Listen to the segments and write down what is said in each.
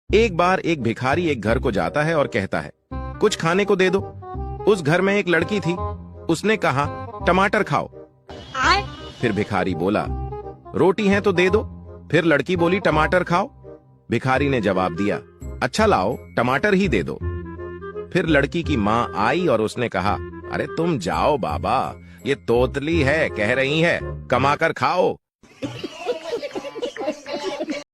एक बार एक भिखारी एक घर को जाता है और कहता है, कुछ खाने को दे दो। उस घर में एक लड़की थी। उसने कहा, टमाटर खाओ। फिर भिखारी बोला, रोटी है तो दे दो। फिर लड़की बोली, टमाटर खाओ। भिखारी ने जवाब दिया, अच्छा लाओ, टमाटर ही दे दो। फिर लड़की की माँ आई और उसने कहा, अरे तुम जाओ बाबा, ये तोतली है, कह रही है कमाकर खाओ।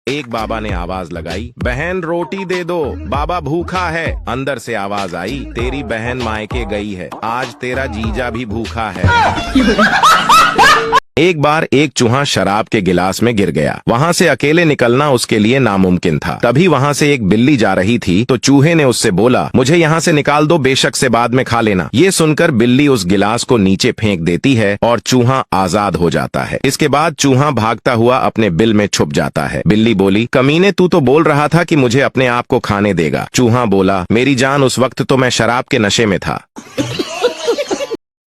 एक बाबा ने आवाज लगाई, बहन रोटी दे दो, बाबा भूखा है। अंदर से आवाज आई, तेरी बहन मायके गई है, आज तेरा जीजा भी भूखा है। एक बार एक चूहा शराब के गिलास में गिर गया। वहाँ से अकेले निकलना उसके लिए नामुमकिन था। तभी वहाँ से एक बिल्ली जा रही थी तो चूहे ने उससे बोला, मुझे यहाँ से निकाल दो, बेशक से बाद में खा लेना। ये सुनकर बिल्ली उस गिलास को नीचे फेंक देती है और चूहा आजाद हो जाता है। इसके बाद चूहा भागता हुआ अपने बिल में छुप जाता है। बिल्ली बोली, कमीने तू तो बोल रहा था कि मुझे अपने आप को खाने देगा। चूहा बोला, मेरी जान, उस वक्त तो मैं शराब के नशे में था।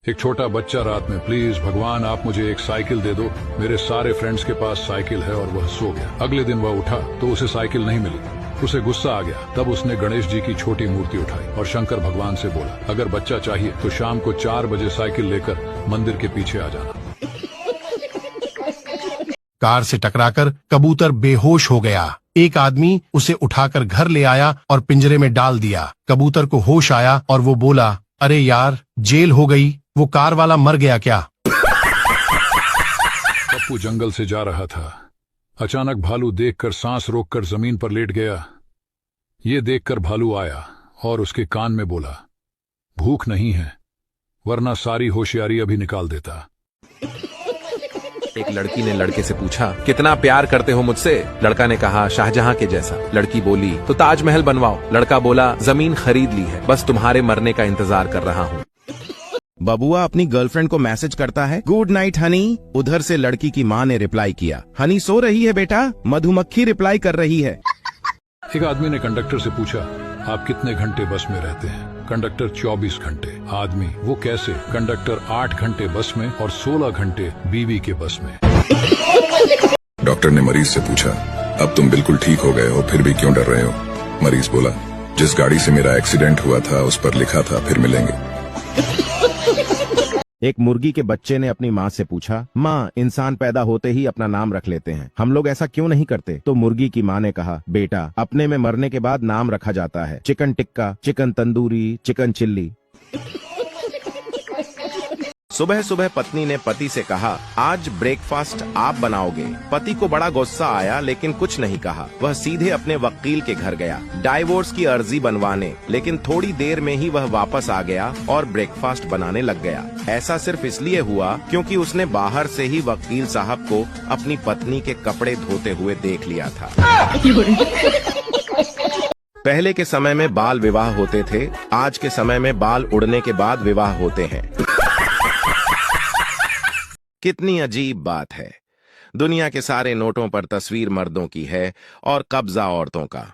एक छोटा बच्चा रात में, प्लीज भगवान आप मुझे एक साइकिल दे दो, मेरे सारे फ्रेंड्स के पास साइकिल है, और वह सो गया। अगले दिन वह उठा तो उसे साइकिल नहीं मिली। उसे गुस्सा आ गया। तब उसने गणेश जी की छोटी मूर्ति उठाई और शंकर भगवान से बोला, अगर बच्चा चाहिए तो शाम को 4 बजे साइकिल लेकर मंदिर के पीछे आ जाना। कार से टकराकर कबूतर बेहोश हो गया। एक आदमी उसे उठाकर घर ले आया और पिंजरे में डाल दिया। कबूतर को होश आया और वो बोला, अरे यार, जेल हो गई, वो कार वाला मर गया क्या? पप्पू जंगल से जा रहा था। अचानक भालू देखकर सांस रोककर जमीन पर लेट गया। ये देखकर भालू आया और उसके कान में बोला, भूख नहीं है, वरना सारी होशियारी अभी निकाल देता। एक लड़की ने लड़के से पूछा, कितना प्यार करते हो मुझसे? लड़का ने कहा, शाहजहां के जैसा। लड़की बोली, तो ताजमहल बनवाओ। लड़का बोला, जमीन खरीद ली है, बस तुम्हारे मरने का इंतजार कर रहा हूँ। बबुआ अपनी गर्लफ्रेंड को मैसेज करता है, गुड नाइट हनी। उधर से लड़की की माँ ने रिप्लाई किया, हनी सो रही है बेटा, मधुमक्खी रिप्लाई कर रही है। एक आदमी ने कंडक्टर से पूछा, आप कितने घंटे बस में रहते हैं? कंडक्टर 24 घंटे। आदमी, वो कैसे? कंडक्टर 8 घंटे बस में और 16 घंटे बीवी के बस में। डॉक्टर ने मरीज से पूछा, अब तुम बिल्कुल ठीक हो गए हो, फिर भी क्यों डर रहे हो? मरीज बोला, जिस गाड़ी से मेरा एक्सीडेंट हुआ था उस पर लिखा था फिर मिलेंगे। एक मुर्गी के बच्चे ने अपनी माँ से पूछा, माँ, इंसान पैदा होते ही अपना नाम रख लेते हैं, हम लोग ऐसा क्यों नहीं करते? तो मुर्गी की माँ ने कहा, बेटा, अपने में मरने के बाद नाम रखा जाता है, chicken tikka, chicken tandoori, chicken chilli. सुबह सुबह पत्नी ने पति से कहा, आज ब्रेकफास्ट आप बनाओगे। पति को बड़ा गुस्सा आया लेकिन कुछ नहीं कहा। वह सीधे अपने वकील के घर गया डाइवोर्स की अर्जी बनवाने, लेकिन थोड़ी देर में ही वह वापस आ गया और ब्रेकफास्ट बनाने लग गया। ऐसा सिर्फ इसलिए हुआ क्योंकि उसने बाहर से ही वकील साहब को अपनी पत्नी के कपड़े धोते हुए देख लिया था। पहले के समय में बाल विवाह होते थे, आज के समय में बाल उड़ने के बाद विवाह होते हैं। कितनी अजीब बात है। दुनिया के सारे नोटों पर तस्वीर मर्दों की है और कब्जा औरतों का।